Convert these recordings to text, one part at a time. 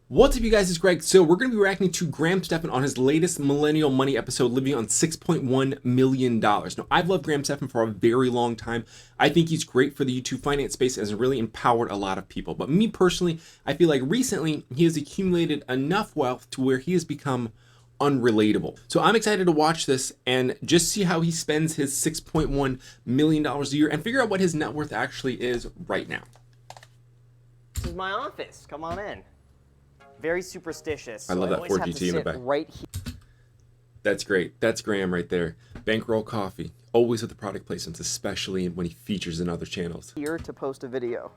What's up, you guys? It's Greg. So we're going to be reacting to Stephan on his latest Millennial Money episode, living on $6.1 million. Now, I've loved Stephan for a very long time. I think he's great for the YouTube finance space and has really empowered a lot of people. But me personally, I feel like recently he has accumulated enough wealth to where he has become unrelatable. So I'm excited to watch this and just see how he spends his $6.1 million a year and figure out what his net worth actually is right now. This is my office. Come on in. Very superstitious. I love that 4GT in the back. Right here. That's great. That's Graham right there. Bankroll Coffee. Always with the product placements, especially when he features in other channels. Here to post a video.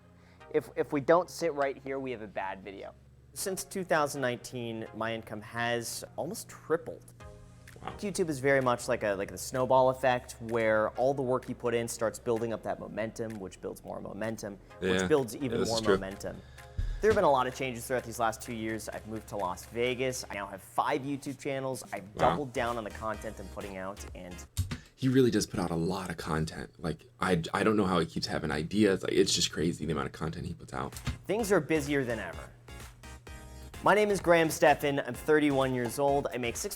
If we don't sit right here, we have a bad video. Since 2019, my income has almost tripled. Wow. YouTube is very much like the snowball effect, where all the work you put in starts building up that momentum, which builds more momentum, which builds even more momentum. There have been a lot of changes throughout these last 2 years. I've moved to Las Vegas. I now have 5 YouTube channels. I've doubled down on the content I'm putting out, and he really does put out a lot of content. Like, I don't know how he keeps having ideas. Like, it's just crazy the amount of content he puts out. Things are busier than ever. My name is Stephan. I'm 31 years old. I make I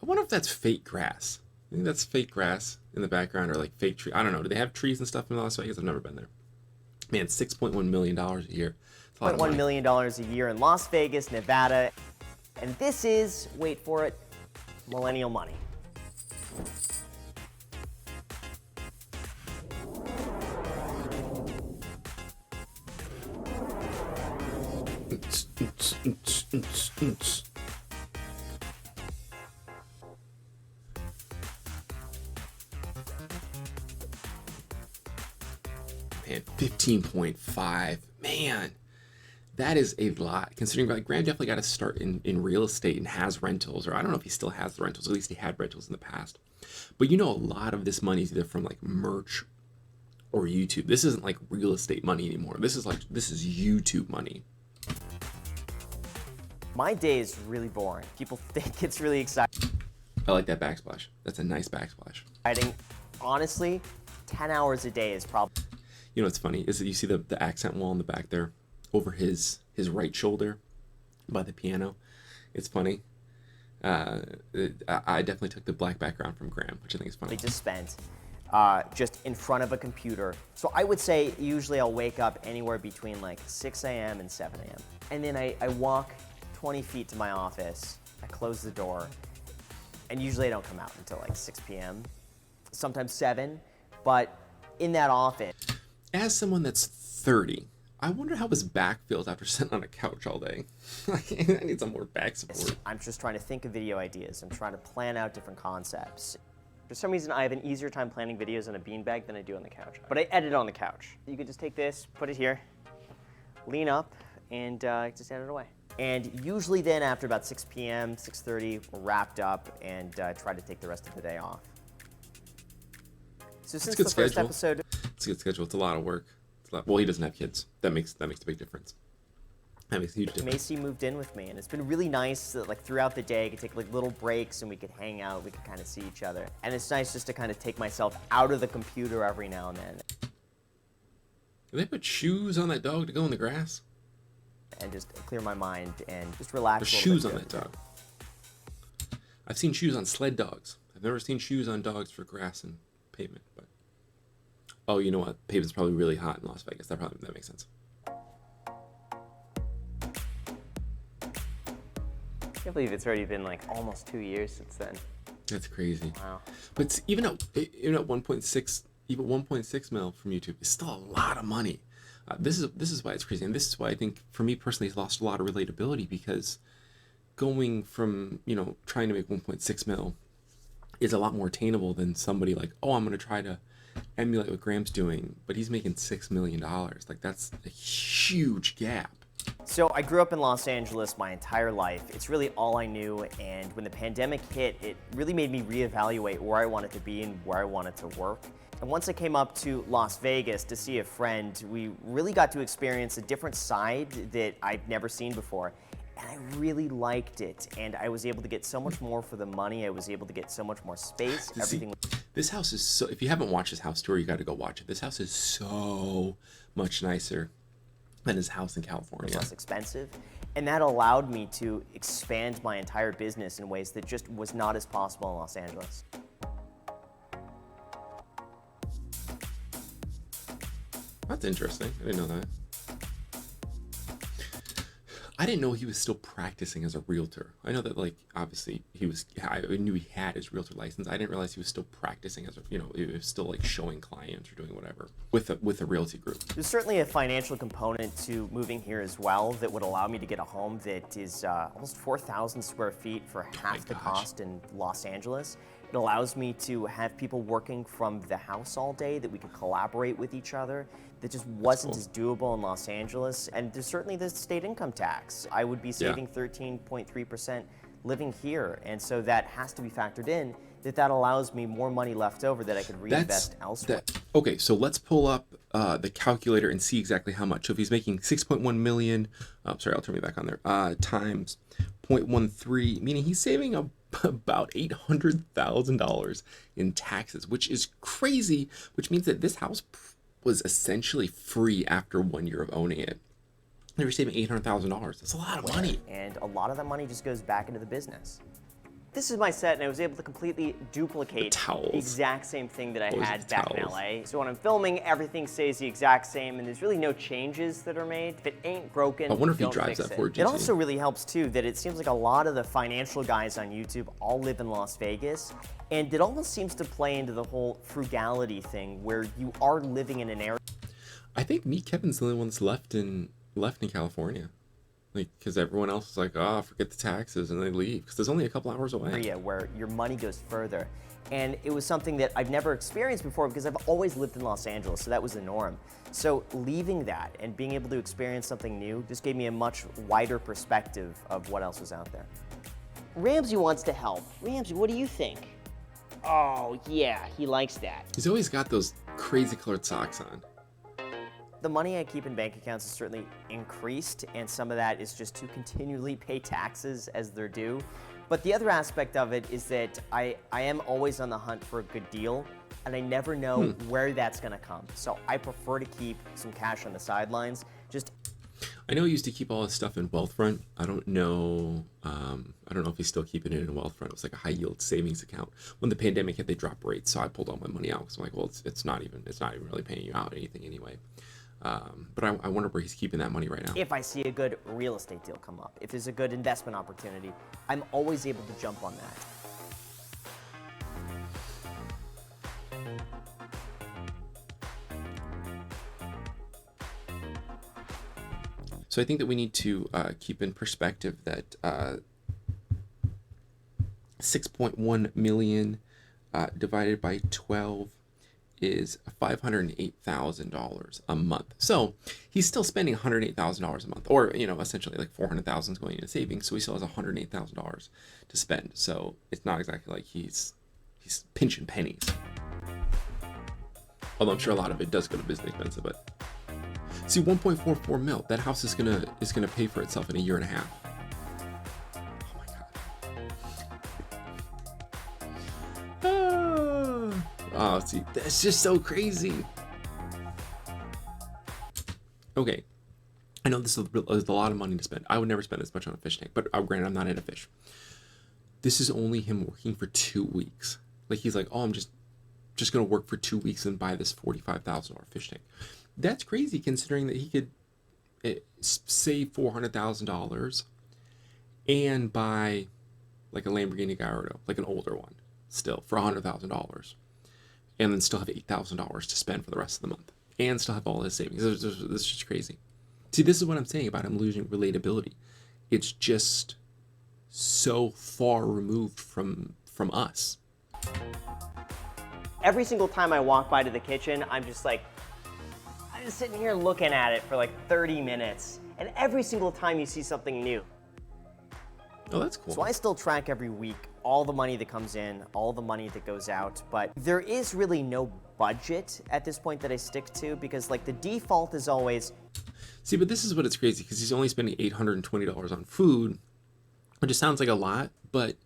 wonder if that's fake grass. I think that's fake grass in the background, or like fake tree. I don't know. Do they have trees and stuff in Las Vegas? I've never been there. Man, $6.1 million a year. $6.1 million a year in Las Vegas, Nevada. And this is, wait for it, Millennial Money. Man, 15.5. Man, that is a lot. Considering like Graham definitely got to start in real estate and has rentals, or I don't know if he still has the rentals. At least he had rentals in the past. But you know, a lot of this money is either from like merch or YouTube. This isn't like real estate money anymore. This is YouTube money. My day is really boring. People think it's really exciting. I like that backsplash. That's a nice backsplash. Honestly, 10 hours a day is probably... You know what's funny is that you see the accent wall in the back there over his right shoulder by the piano. It's funny. I definitely took the black background from Graham, which I think is funny. They just spent just in front of a computer. So I would say usually I'll wake up anywhere between like 6 a.m. and 7 a.m. And then I walk 20 feet to my office, I close the door, and usually I don't come out until like 6 p.m., sometimes 7, but in that office. As someone that's 30, I wonder how his back feels after sitting on a couch all day. I need some more back support. I'm just trying to think of video ideas. I'm trying to plan out different concepts. For some reason, I have an easier time planning videos on a beanbag than I do on the couch. But I edit on the couch. You could just take this, put it here, lean up, and just edit away. And usually then, after about 6 p.m., 6:30, we're wrapped up and try to take the rest of the day off. So since the first episode... It's a good schedule. It's a lot of work. It's a lot. Well, he doesn't have kids. That makes a big difference. That makes a huge difference. Macy moved in with me, and it's been really nice that, like, throughout the day, I could take like little breaks and we could hang out. We could kind of see each other, and it's nice just to kind of take myself out of the computer every now and then. Do they put shoes on that dog to go in the grass? And just clear my mind and just relax. There's shoes on that dog. I've seen shoes on sled dogs. I've never seen shoes on dogs for grass and pavement, but. Oh, you know what? Pavement's probably really hot in Las Vegas. That makes sense. I can't believe it's already been like almost 2 years since then. That's crazy. Wow. But even at 1.6 mil from YouTube is still a lot of money. This is why it's crazy, and this is why I think for me personally, it's lost a lot of relatability, because going from trying to make 1.6 mil is a lot more attainable than somebody like, oh, I'm gonna try to emulate what Graham's doing, but he's making $6 million. Like, that's a huge gap. So I grew up in Los Angeles my entire life. It's really all I knew, and when the pandemic hit, it really made me reevaluate where I wanted to be and where I wanted to work. And once I came up to Las Vegas to see a friend, we really got to experience a different side that I've never seen before. And I really liked it, and I was able to get so much more for the money. I was able to get so much more space. Everything. This house is so, if you haven't watched this house tour, you got to go watch it. This house is so much nicer than his house in California. It's less expensive. And that allowed me to expand my entire business in ways that just was not as possible in Los Angeles. That's interesting. I didn't know that. I didn't know he was still practicing as a realtor. I know that, like, obviously I knew he had his realtor license. I didn't realize he was still practicing as a, he was still like showing clients or doing whatever with a realty group. There's certainly a financial component to moving here as well that would allow me to get a home that is almost 4,000 square feet for half the cost in Los Angeles. It allows me to have people working from the house all day, that we could collaborate with each other. That just wasn't as doable in Los Angeles. And there's certainly the state income tax. I would be saving 13.3% living here. And so that has to be factored in, that allows me more money left over that I could reinvest elsewhere. Okay, so let's pull up the calculator and see exactly how much. So if he's making 6.1 million, sorry, I'll turn me back on there, times 0.13, meaning he's saving about $800,000 in taxes, which is crazy, which means that this house was essentially free after 1 year of owning it. And you're saving $800,000. That's a lot of money. And a lot of that money just goes back into the business. This is my set, and I was able to completely duplicate the exact same thing that I had back in LA. So when I'm filming, everything stays the exact same, and there's really no changes that are made. If it ain't broken, I wonder if he don't drives fix that it. Ford GT. It also really helps too that it seems like a lot of the financial guys on YouTube all live in Las Vegas, and it almost seems to play into the whole frugality thing where you are living in an area. I think me, Kevin's the only one that's left in California. Like, because everyone else is like, oh, forget the taxes, and they leave because there's only a couple hours away. Area where your money goes further. And it was something that I've never experienced before because I've always lived in Los Angeles, so that was the norm. So leaving that and being able to experience something new just gave me a much wider perspective of what else was out there. Ramsey wants to help. Ramsey, what do you think? Oh, yeah, he likes that. He's always got those crazy colored socks on. The money I keep in bank accounts has certainly increased, and some of that is just to continually pay taxes as they're due. But the other aspect of it is that I am always on the hunt for a good deal, and I never know where that's gonna come. So I prefer to keep some cash on the sidelines. I know he used to keep all his stuff in Wealthfront. I don't know if he's still keeping it in Wealthfront. It was like a high yield savings account. When the pandemic hit, they dropped rates, so I pulled all my money out because I'm like, well, it's not even really paying you out anything anyway. But I wonder where he's keeping that money right now. If I see a good real estate deal come up, if there's a good investment opportunity, I'm always able to jump on that. So I think that we need to keep in perspective that 6.1 million divided by 12 is $508,000 a month. So he's still spending $108,000 a month, or essentially like $400,000 is going into savings. So he still has $108,000 to spend. So it's not exactly like he's pinching pennies. Although I'm sure a lot of it does go to business expenses, but see, 1.44 mil. That house is gonna pay for itself in a year and a half. Oh my god. Oh, see, that's just so crazy. Okay, I know this is a lot of money to spend. I would never spend this much on a fish tank, but granted, I'm not into fish. This is only him working for 2 weeks. Like, he's like, oh, I'm just gonna work for 2 weeks and buy this $45,000 fish tank. That's crazy considering that he could save $400,000 and buy like a Lamborghini Gallardo, like an older one, still for $100,000, and then still have $8,000 to spend for the rest of the month, and still have all his savings. This is just crazy. See, this is what I'm saying about him losing relatability. It's just so far removed from us. Every single time I walk by to the kitchen, I'm just sitting here looking at it for like 30 minutes, and every single time you see something new. Oh, that's cool. So I still track every week all the money that comes in, all the money that goes out, but there is really no budget at this point that I stick to, because like the default is always... See, but this is what it's crazy, because he's only spending $820 on food, which just sounds like a lot, but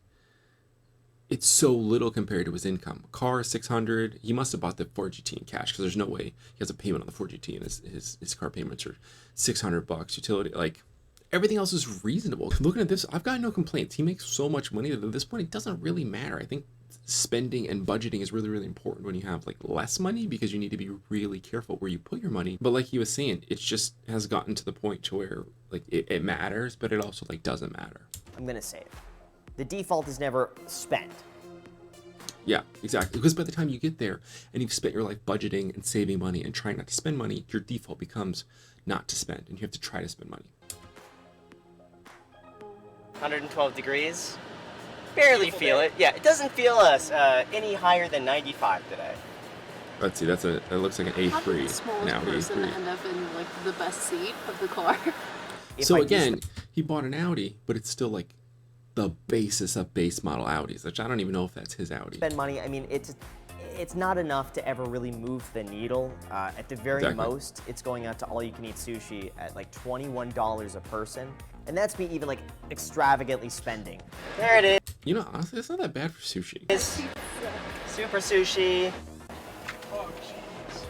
it's so little compared to his income. Car, $600. He must have bought the Ford GT in cash, because there's no way he has a payment on the Ford GT, and his car payments are $600. Utility, like everything else is reasonable. Looking at this, I've got no complaints. He makes so much money that at this point, it doesn't really matter. I think spending and budgeting is really, really important when you have like less money, because you need to be really careful where you put your money. But like he was saying, it just has gotten to the point to where like it matters, but it also like doesn't matter. I'm gonna say it. The default is never spend. Yeah, exactly. Because by the time you get there and you've spent your life budgeting and saving money and trying not to spend money, your default becomes not to spend, and you have to try to spend money. 112 degrees. Barely feel it. Yeah, it doesn't feel any higher than 95 today. Let's see, it looks like an A3. How did the smallest Audi person A3. end up in like the best seat of the car? So again, he bought an Audi, but it's still like the basis of base model Audis, which I don't even know if that's his Audi. Spend money. I mean, it's not enough to ever really move the needle. At the very most, it's going out to all-you-can-eat sushi at like $21 a person, and that's me even like extravagantly spending. There it is. You know, honestly, it's not that bad for sushi. It's super sushi. Oh, jeez.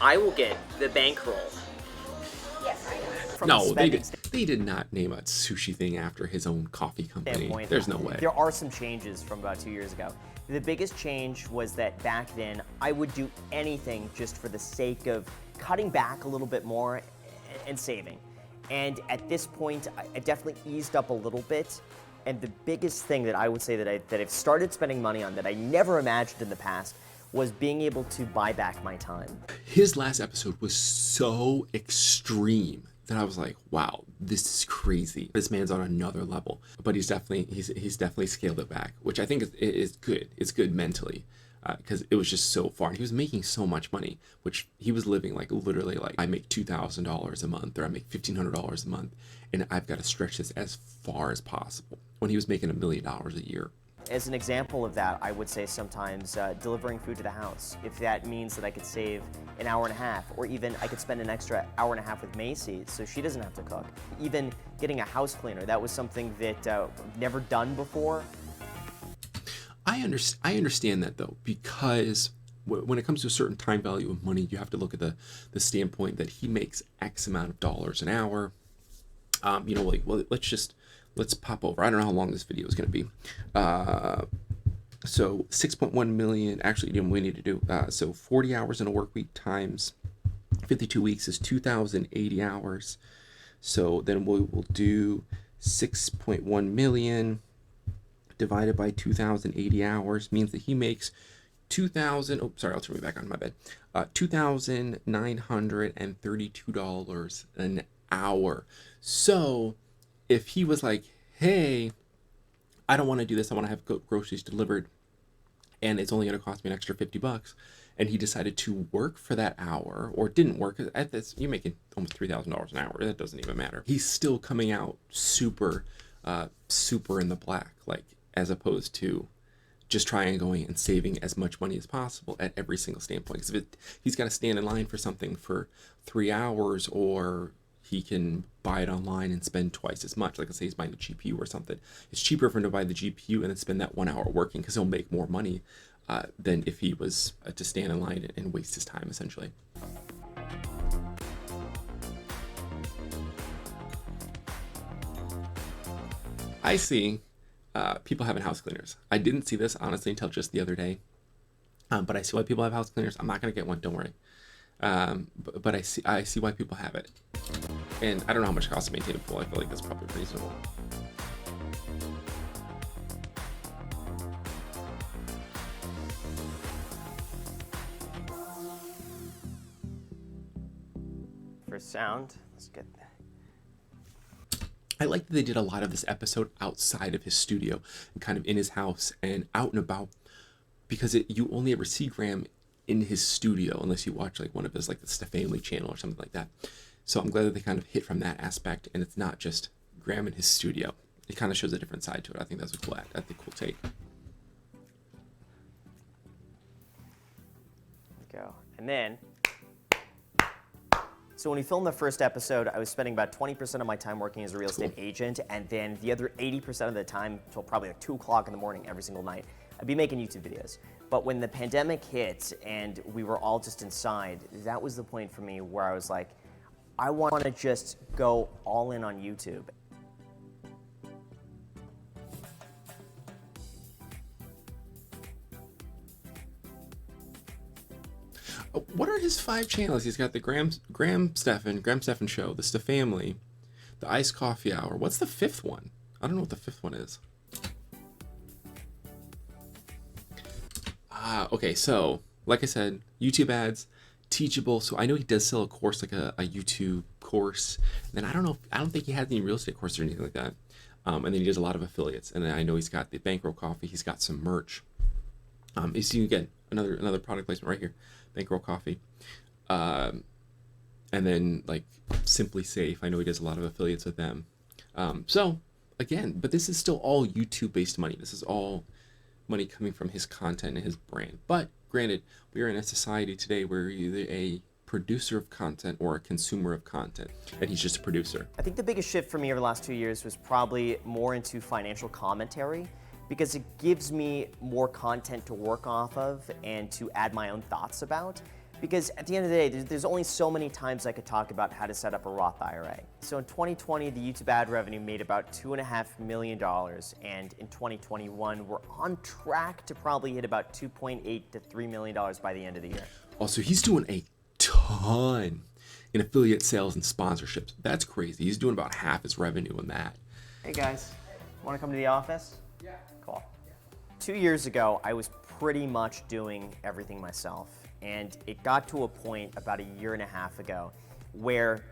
I will get the bankroll. No, they did not name a sushi thing after his own coffee company. There's no way. There are some changes from about 2 years ago. The biggest change was that back then, I would do anything just for the sake of cutting back a little bit more and saving. And at this point, I definitely eased up a little bit. And the biggest thing that I would say that I've started spending money on that I never imagined in the past was being able to buy back my time. His last episode was so extreme that I was like, wow, this is crazy. This man's on another level. But he's definitely scaled it back, which I think is good. It's good mentally, because it was just so far. And he was making so much money, which he was living like literally like, I make $2,000 a month, or I make $1,500 a month, and I've got to stretch this as far as possible, when he was making $1 million a year. As an example of that, I would say sometimes delivering food to the house. If that means that I could save an hour and a half, or even I could spend an extra hour and a half with Macy so she doesn't have to cook. Even getting a house cleaner, that was something that I've never done before. I understand that though, because when it comes to a certain time value of money, you have to look at the standpoint that he makes X amount of dollars an hour. You know, like, well, let's pop over. I don't know how long this video is going to be. So 6.1 million, actually, you know, we need to do, so 40 hours in a work week times 52 weeks is 2,080 hours. So then we will do 6.1 million divided by 2,080 hours means that he makes $2,932 an hour. So if he was like, hey, I don't want to do this, I want to have groceries delivered, and it's only going to cost me an extra $50, and he decided to work for that hour, or didn't work, at this, you're making almost $3,000 an hour, that doesn't even matter. He's still coming out super in the black, like, as opposed to just trying going and saving as much money as possible at every single standpoint. Because if he's got to stand in line for something for 3 hours, or he can buy it online and spend twice as much. Like, let's say he's buying a GPU or something. It's cheaper for him to buy the GPU and then spend that 1 hour working, because he'll make more money than if he was to stand in line and waste his time, essentially. I see people having house cleaners. I didn't see this, honestly, until just the other day. But I see why people have house cleaners. I'm not going to get one, don't worry. But I see why people have it. And I don't know how much it costs to maintain a pool. I feel like that's probably reasonable. For sound, let's get that. I like that they did a lot of this episode outside of his studio and kind of in his house and out and about, because you only ever see Graham in his studio unless you watch like one of his, like the Stephan channel or something like that. So I'm glad that they kind of hit from that aspect, and it's not just Graham in his studio. It kind of shows a different side to it. I think that's a cool act. That's a cool take. Go. And then, so when we filmed the first episode, I was spending about 20% of my time working as a real estate agent, and then the other 80% of the time, till probably like 2 o'clock in the morning every single night, I'd be making YouTube videos. But when the pandemic hit and we were all just inside, that was the point for me where I was like, I want to just go all in on YouTube. What are his 5 channels? He's got the Graham Stephan Show, the Stephamily, the Iced Coffee Hour. What's the 5th one? I don't know what the 5th one is. Okay, so like I said, YouTube ads, teachable. So I know he does sell a course, like a YouTube course. And then I don't think he has any real estate course or anything like that. And then he does a lot of affiliates. And then I know he's got the Bankroll Coffee. He's got some merch. You see again another product placement right here, Bankroll Coffee. And then like Simply Safe. I know he does a lot of affiliates with them. So again, but this is still all YouTube based money. This is all money coming from his content and his brand. But granted, we are in a society today where you're either a producer of content or a consumer of content, and he's just a producer. I think the biggest shift for me over the last 2 years was probably more into financial commentary, because it gives me more content to work off of and to add my own thoughts about. Because at the end of the day, there's only so many times I could talk about how to set up a Roth IRA. So in 2020, the YouTube ad revenue made about $2.5 million. And in 2021, we're on track to probably hit about $2.8 to $3 million by the end of the year. Also, he's doing a ton in affiliate sales and sponsorships. That's crazy. He's doing about half his revenue on that. Hey guys, want to come to the office? Yeah. Cool. 2 years ago, I was pretty much doing everything myself. And it got to a point about 1.5 years ago where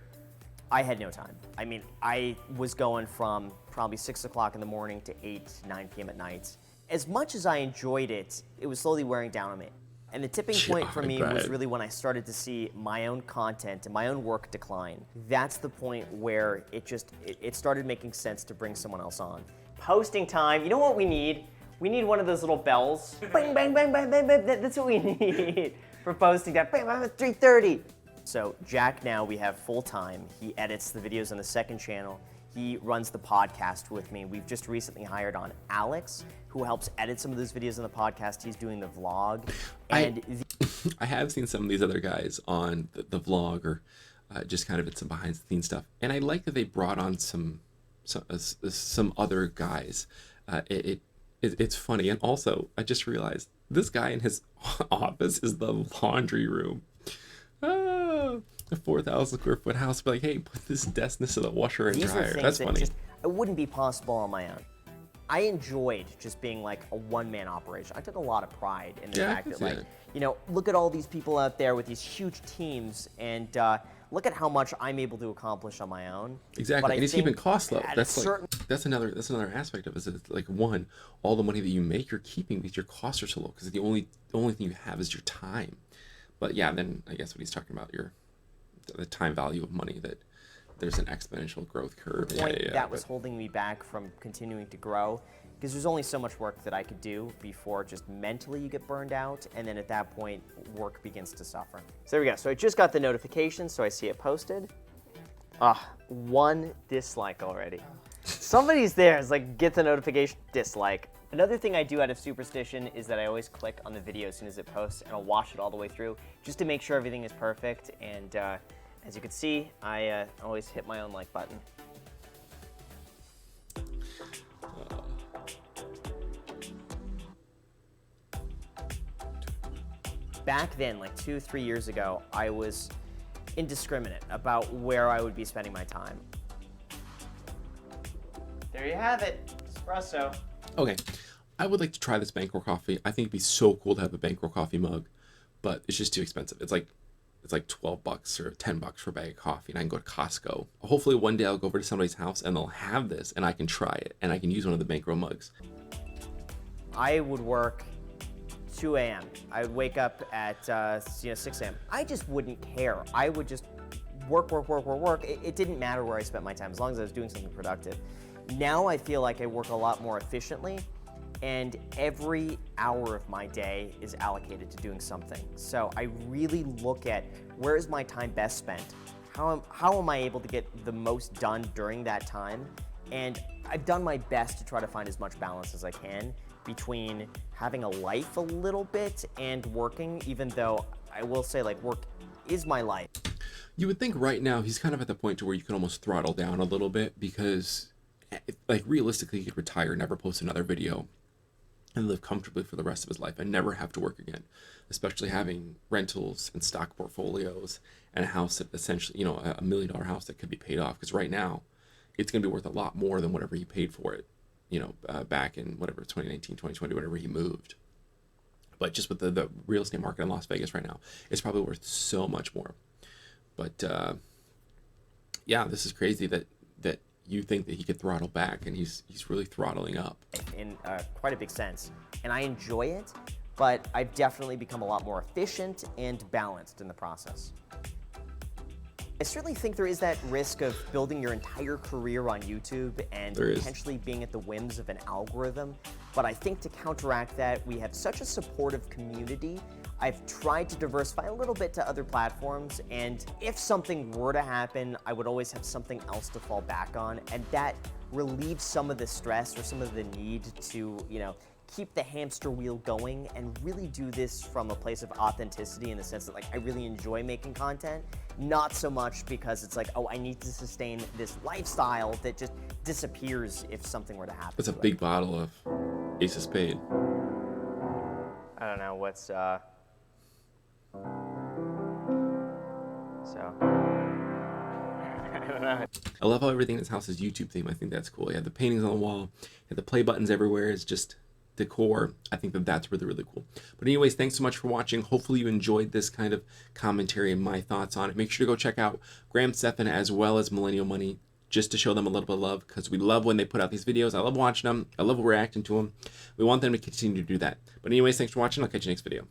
I had no time. I mean, I was going from probably 6 o'clock in the morning to 8, 9 p.m. at night. As much as I enjoyed it, it was slowly wearing down on me. And the tipping point for me was really when I started to see my own content and my own work decline. That's the point where it started making sense to bring someone else on. Posting time, you know what we need? We need one of those little bells. Bang, bang, bang, bang, bang, bang. That's what we need for posting that. Bang, bang, 3:30. So Jack now we have full time. He edits the videos on the second channel. He runs the podcast with me. We've just recently hired on Alex, who helps edit some of those videos on the podcast. He's doing the vlog. And I have seen some of these other guys on the vlog or just kind of at some behind the scenes stuff. And I like that they brought on some other guys. It's funny. And also, I just realized this guy in his office is the laundry room. A 4,000 square foot house. Be like, hey, put this desk next to the washer and dryer. That's funny. It wouldn't be possible on my own. I enjoyed just being like a one-man operation. I took a lot of pride in the fact that, like, you know, look at all these people out there with these huge teams, and look at how much I'm able to accomplish on my own. Exactly, and he's keeping costs low. That's another aspect of it. Is like, one, all the money that you make, you're keeping because your costs are so low. Because the only thing you have is your time. But yeah, then I guess what he's talking about, the time value of money, that there's an exponential growth curve. That was holding me back from continuing to grow, because there's only so much work that I could do before just mentally you get burned out, and then at that point, work begins to suffer. So there we go. So I just got the notification, so I see it posted. 1 dislike already. Somebody's there. It's like, get the notification, dislike. Another thing I do out of superstition is that I always click on the video as soon as it posts, and I'll watch it all the way through just to make sure everything is perfect. And as you can see, I always hit my own like button. Back then, like 2-3 years ago, I was indiscriminate about where I would be spending my time. There you have it, espresso. Okay, I would like to try this Bankroll coffee. I think it'd be so cool to have a Bankroll coffee mug, but it's just too expensive. It's like $12 or $10 for a bag of coffee, and I can go to Costco. Hopefully one day I'll go over to somebody's house and they'll have this, and I can try it, and I can use one of the Bankroll mugs. I would work 2 a.m. I would wake up at 6 a.m. I just wouldn't care. I would just work. It didn't matter where I spent my time, as long as I was doing something productive. Now I feel like I work a lot more efficiently, and every hour of my day is allocated to doing something. So I really look at, where is my time best spent? How am I able to get the most done during that time? And I've done my best to try to find as much balance as I can, between having a life a little bit and working, even though I will say, like, work is my life. You would think right now he's kind of at the point to where you can almost throttle down a little bit, because like realistically he could retire, never post another video, and live comfortably for the rest of his life and never have to work again, especially having rentals and stock portfolios and a house that essentially, you know, a $1 million house that could be paid off, because right now it's going to be worth a lot more than whatever he paid for it, you know, back in whatever 2019, 2020, whenever he moved. But just with the real estate market in Las Vegas right now, it's probably worth so much more. But yeah, this is crazy that you think that he could throttle back, and he's really throttling up. In quite a big sense. And I enjoy it, but I've definitely become a lot more efficient and balanced in the process. I certainly think there is that risk of building your entire career on YouTube and potentially being at the whims of an algorithm. But I think to counteract that, we have such a supportive community. I've tried to diversify a little bit to other platforms, and if something were to happen, I would always have something else to fall back on, and that relieves some of the stress or some of the need to, you know, keep the hamster wheel going and really do this from a place of authenticity, in the sense that, like, I really enjoy making content, not so much because it's like, oh, I need to sustain this lifestyle that just disappears if something were to happen. That's a big bottle of Ace of Spade. I don't know what's so. I don't know. I love how everything in this house is YouTube theme. I think that's cool. You have the paintings on the wall, you have the play buttons everywhere. It's just decor. I think that that's really, really cool. But anyways, thanks so much for watching. Hopefully you enjoyed this kind of commentary and my thoughts on it. Make sure to go check out Stephan as well as Millennial Money, just to show them a little bit of love, because we love when they put out these videos. I love watching them. I love reacting to them. We want them to continue to do that. But anyways, thanks for watching. I'll catch you next video.